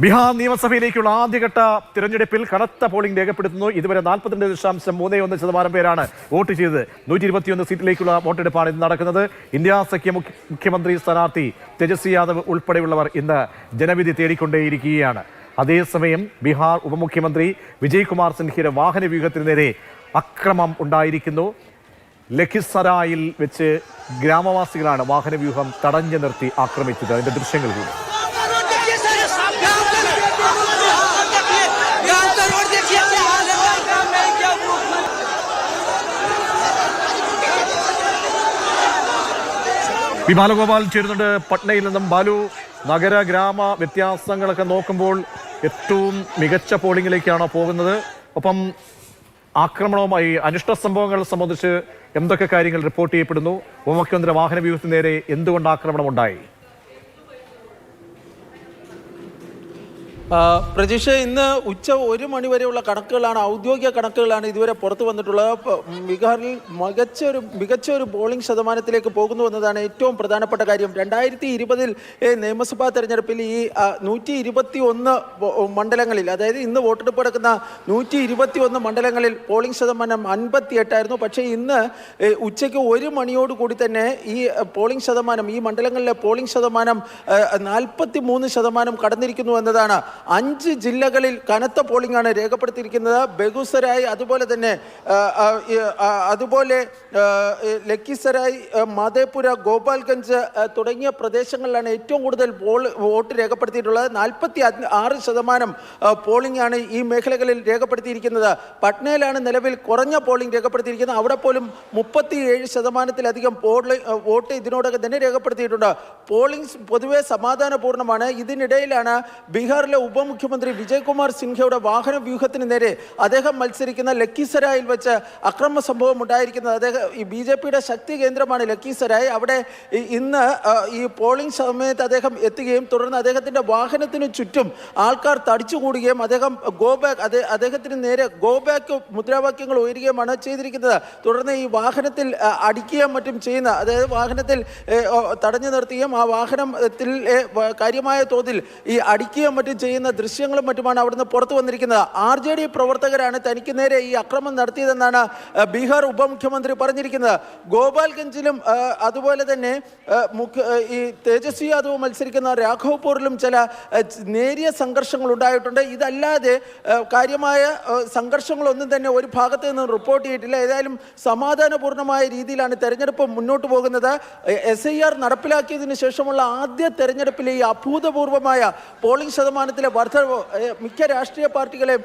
ബീഹാർ നിയമസഭയിലേക്കുള്ള ആദ്യഘട്ട തിരഞ്ഞെടുപ്പിൽ കനത്ത പോളിംഗ് രേഖപ്പെടുത്തുന്നു. ഇതുവരെ 42.31% പേരാണ് വോട്ട് ചെയ്തത്. 121 സീറ്റിലേക്കുള്ള വോട്ടെടുപ്പാണ് ഇന്ന് നടക്കുന്നത്. ഇന്ത്യ സഖ്യ മുഖ്യമന്ത്രി സ്ഥാനാർത്ഥി തേജസ്വി യാദവ് ഉൾപ്പെടെയുള്ളവർ ഇന്ന് ജനവിധി തേടിക്കൊണ്ടേയിരിക്കുകയാണ്. അതേസമയം ബീഹാർ ഉപമുഖ്യമന്ത്രി വിജയ് കുമാർ സിൻഹയുടെ വാഹന വ്യൂഹത്തിന് നേരെ അക്രമം ഉണ്ടായിരിക്കുന്നു. ലഖിസറായിൽ വെച്ച് ഗ്രാമവാസികളാണ് വാഹനവ്യൂഹം തടഞ്ഞു നിർത്തി ആക്രമിച്ചത്. അതിന്റെ ദൃശ്യങ്ങൾ കൂടി. പി ബാലഗോപാൽ ചേരുന്നുണ്ട് പട്നയിൽ നിന്നും. ബാലു, നഗര ഗ്രാമ വ്യത്യാസങ്ങളൊക്കെ നോക്കുമ്പോൾ ഏറ്റവും മികച്ച പോളിംഗിലേക്കാണോ പോകുന്നത്? ഒപ്പം ആക്രമണവുമായി അനിഷ്ട സംഭവങ്ങൾ സംബന്ധിച്ച് എന്തൊക്കെ കാര്യങ്ങൾ റിപ്പോർട്ട് ചെയ്യപ്പെടുന്നു? ഉപമുഖ്യമന്ത്രി വാഹന വ്യൂഹത്തിന് നേരെ എന്തുകൊണ്ട് ആക്രമണം ഉണ്ടായി? പ്രതീക്ഷ, ഇന്ന് ഉച്ച 1 മണി വരെയുള്ള കണക്കുകളാണ്, ഔദ്യോഗിക കണക്കുകളാണ് ഇതുവരെ പുറത്തു വന്നിട്ടുള്ളത്. ബീഹാറിൽ മികച്ച ഒരു പോളിംഗ് ശതമാനത്തിലേക്ക് പോകുന്നു എന്നതാണ് ഏറ്റവും പ്രധാനപ്പെട്ട കാര്യം. 2020 നിയമസഭാ തെരഞ്ഞെടുപ്പിൽ ഈ 121 മണ്ഡലങ്ങളിൽ, അതായത് ഇന്ന് വോട്ടെടുപ്പ് നടക്കുന്ന 121 മണ്ഡലങ്ങളിൽ പോളിംഗ് ശതമാനം 58 ആയിരുന്നു. പക്ഷേ ഇന്ന് ഉച്ചയ്ക്ക് 1 മണിയോടുകൂടി തന്നെ ഈ പോളിംഗ് ശതമാനം, ഈ മണ്ഡലങ്ങളിലെ പോളിംഗ് ശതമാനം 43% കടന്നിരിക്കുന്നു എന്നതാണ്. 5 ജില്ലകളിൽ കനത്ത പോളിംഗ് ആണ് രേഖപ്പെടുത്തിയിരിക്കുന്നത്. ബെഗുസരായ്, അതുപോലെ ലഖിസരായ്, മധേപുര, ഗോപാൽഗഞ്ച് തുടങ്ങിയ പ്രദേശങ്ങളിലാണ് ഏറ്റവും കൂടുതൽ വോട്ട് രേഖപ്പെടുത്തിയിട്ടുള്ളത്. 46% പോളിംഗ് ആണ് ഈ മേഖലകളിൽ രേഖപ്പെടുത്തിയിരിക്കുന്നത്. പട്നയിലാണ് നിലവിൽ കുറഞ്ഞ പോളിംഗ് രേഖപ്പെടുത്തിയിരിക്കുന്നത്. അവിടെ പോലും 37%-ലധികം വോട്ട് ഇതിനോടകം തന്നെ രേഖപ്പെടുത്തിയിട്ടുണ്ട്. പോളിംഗ് പൊതുവെ സമാധാനപൂർണ്ണമാണ്. ഇതിനിടയിലാണ് ബീഹാറിലെ ഉപമുഖ്യമന്ത്രി വിജയ് കുമാർ സിൻഹയുടെ വാഹന വ്യൂഹത്തിന് നേരെ അദ്ദേഹം മത്സരിക്കുന്ന ലഖിസരായിൽ വെച്ച് അക്രമ സംഭവം ഉണ്ടായിരിക്കുന്നത്. അദ്ദേഹം ഈ BJPയുടെ ശക്തി കേന്ദ്രമാണ് ലഖിസരായ്. അവിടെ ഇന്ന് ഈ പോളിംഗ് സമയത്ത് അദ്ദേഹം എത്തുകയും തുടർന്ന് അദ്ദേഹത്തിൻ്റെ വാഹനത്തിന് ചുറ്റും ആൾക്കാർ തടിച്ചുകൂടുകയും അദ്ദേഹത്തിന് നേരെ ഗോ ബാക്ക് മുദ്രാവാക്യങ്ങൾ ഉയരുകയുമാണ് ചെയ്തിരിക്കുന്നത്. തുടർന്ന് ഈ വാഹനത്തിൽ അടിക്കുകയും മറ്റും ചെയ്യുന്ന, അതായത് വാഹനത്തിൽ തടഞ്ഞു നിർത്തുകയും ആ വാഹനത്തിൽ കാര്യമായ തോതിൽ ഈ അടിക്കുകയും മറ്റും ചെയ്യുന്ന ദൃശ്യങ്ങളും മറ്റുമാണ് അവിടുന്ന് പുറത്തു വന്നിരിക്കുന്നത്. RJD പ്രവർത്തകരാണ് തനിക്ക് നേരെ ഈ അക്രമം നടത്തിയതെന്നാണ് ബീഹാർ ഉപമുഖ്യമന്ത്രി പറഞ്ഞിരിക്കുന്നത്. ഗോപാൽഗഞ്ചിലും അതുപോലെ തന്നെ ഈ തേജസ്വി യാദവ് മത്സരിക്കുന്ന രാഘവ്പൂരിലും ചില നേരിയ സംഘർഷങ്ങൾ ഉണ്ടായിട്ടുണ്ട്. ഇതല്ലാതെ കാര്യമായ സംഘർഷങ്ങളൊന്നും തന്നെ ഒരു ഭാഗത്ത് നിന്ന് റിപ്പോർട്ട് ചെയ്തിട്ടില്ല. ഏതായാലും സമാധാനപൂർണ്ണമായ രീതിയിലാണ് തെരഞ്ഞെടുപ്പ് മുന്നോട്ട് പോകുന്നത്. SIR നടപ്പിലാക്കിയതിനു ശേഷമുള്ള ആദ്യ തെരഞ്ഞെടുപ്പിലെ ഈ അഭൂതപൂർവമായ പോളിംഗ് ശതമാനത്തിലെ വർധനവ് മിക്ക രാഷ്ട്രീയ പാർട്ടികളെയും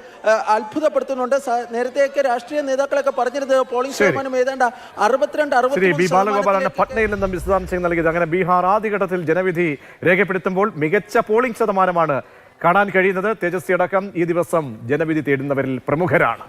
അത്ഭുതപ്പെടുത്തുന്നുണ്ട്. നേരത്തെയൊക്കെ രാഷ്ട്രീയ നേതാക്കളൊക്കെ പറഞ്ഞിരുന്നത് പോളിംഗ് ശതമാനം ഏതാണ്ട് 62-63. പട്നയിൽ നിന്നും വിശദാംശങ്ങൾ നൽകിയത്. അങ്ങനെ ബീഹാർ ആദ്യഘട്ടത്തിൽ ജനവിധി രേഖപ്പെടുത്തുമ്പോൾ മികച്ച പോളിംഗ് ശതമാനമാണ് കാണാൻ കഴിയുന്നത്. തേജസ്വി അടക്കം ഈ ദിവസം ജനവിധി തേടുന്നവരിൽ പ്രമുഖരാണ്.